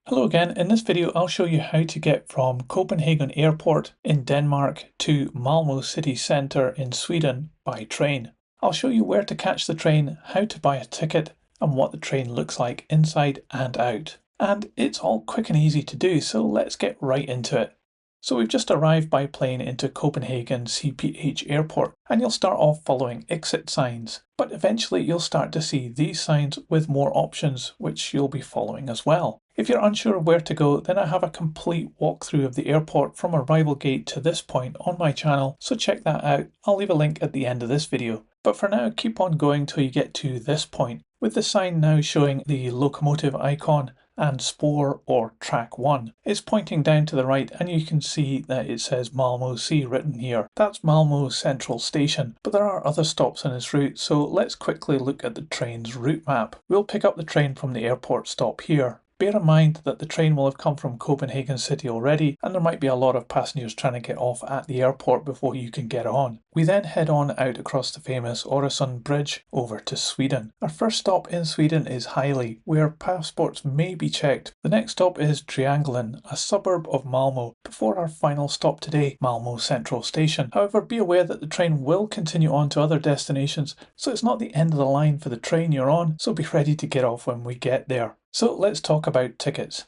Hello again. In this video I'll show you how to get from Copenhagen Airport in Denmark to Malmö city centre in Sweden by train. I'll show you where to catch the train, how to buy a ticket, and what the train looks like inside and out. And it's all quick and easy to do, so let's get right into it. So we've just arrived by plane into Copenhagen CPH Airport, and you'll start off following exit signs, but eventually you'll start to see these signs with more options which you'll be following as well. If you're unsure of where to go, then I have a complete walkthrough of the airport from arrival gate to this point on my channel, so check that out. I'll leave a link at the end of this video. But for now, keep on going till you get to this point, with the sign now showing the locomotive icon and spore or track 1. It's pointing down to the right and you can see that it says Malmö C written here. That's Malmö Central station, but there are other stops on this route, so let's quickly look at the train's route map. We'll pick up the train from the airport stop here. Bear in mind that the train will have come from Copenhagen City already, and there might be a lot of passengers trying to get off at the airport before you can get on. We then head on out across the famous Øresund Bridge over to Sweden. Our first stop in Sweden is Hejli, where passports may be checked. The next stop is Triangeln, a suburb of Malmo, before our final stop today, Malmö Central station. However, be aware that the train will continue on to other destinations, so it's not the end of the line for the train you're on, so be ready to get off when we get there. So let's talk about tickets.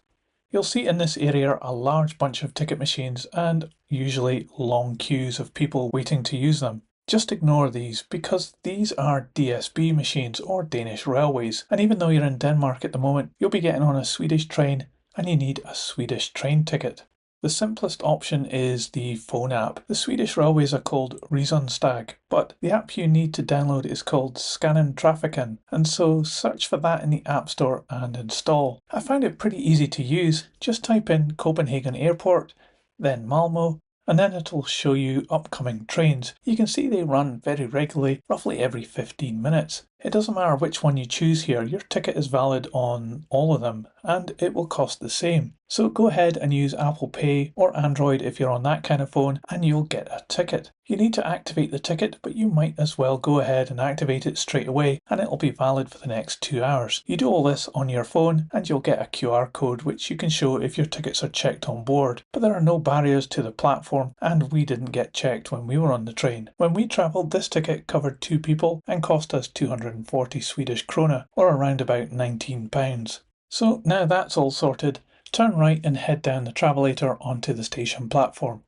You'll see in this area a large bunch of ticket machines and usually long queues of people waiting to use them. Just ignore these because these are DSB machines or Danish railways, and even though you're in Denmark at the moment, you'll be getting on a Swedish train and you need a Swedish train ticket. The simplest option is the phone app. The Swedish railways are called Resonstag, but the app you need to download is called Scandinavia, and so search for that in the App Store and install. I found it pretty easy to use. Just type in Copenhagen Airport, then Malmo, and then it'll show you upcoming trains. You can see they run very regularly, roughly every 15 minutes. It doesn't matter which one you choose here, your ticket is valid on all of them and it will cost the same. So go ahead and use Apple Pay or Android if you're on that kind of phone and you'll get a ticket. You need to activate the ticket, but you might as well go ahead and activate it straight away and it'll be valid for the next 2 hours. You do all this on your phone and you'll get a QR code which you can show if your tickets are checked on board. But there are no barriers to the platform and we didn't get checked when we were on the train. When we travelled, this ticket covered 2 people and cost us 240 Swedish krona or around about £19. So now that's all sorted, turn right and head down the travelator onto the station platform.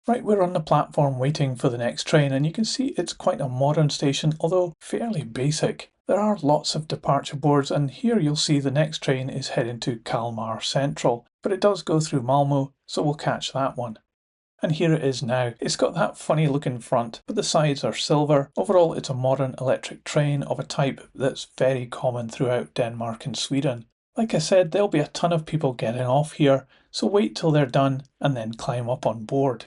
Right, we're on the platform waiting for the next train and you can see it's quite a modern station, although fairly basic. There are lots of departure boards and here you'll see the next train is heading to Malmö Central, but it does go through Malmo, so we'll catch that one. And here it is now. It's got that funny looking front, but the sides are silver. Overall, it's a modern electric train of a type that's very common throughout Denmark and Sweden. Like I said, there'll be a ton of people getting off here, so wait till they're done and then climb up on board.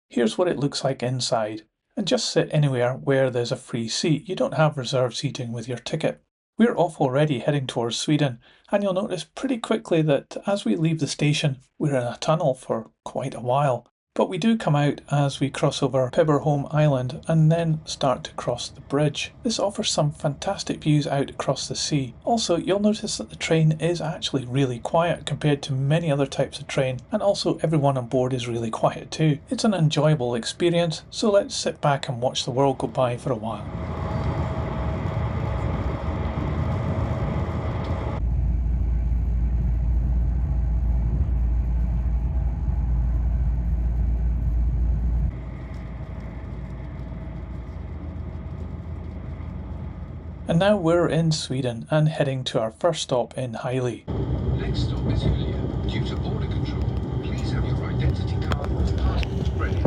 Here's what it looks like inside, and just sit anywhere where there's a free seat. You don't have reserved seating with your ticket. We're off already heading towards Sweden, and you'll notice pretty quickly that as we leave the station, we're in a tunnel for quite a while. But we do come out as we cross over Pebberholm Island and then start to cross the bridge. This offers some fantastic views out across the sea. Also, you'll notice that the train is actually really quiet compared to many other types of train, and also everyone on board is really quiet too. It's an enjoyable experience, so let's sit back and watch the world go by for a while. And now we're in Sweden and heading to our first stop in Hejli. Next stop is Julia. Due to border control, please have your identity card and passport ready.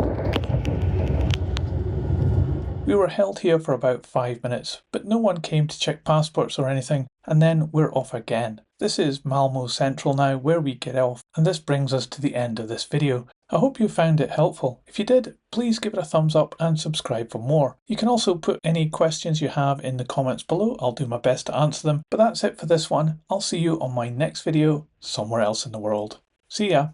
We were held here for about 5 minutes, but no one came to check passports or anything, and then we're off again. This is Malmö Central now, where we get off, and this brings us to the end of this video. I hope you found it helpful. If you did, please give it a thumbs up and subscribe for more. You can also put any questions you have in the comments below. I'll do my best to answer them. But that's it for this one. I'll see you on my next video somewhere else in the world. See ya!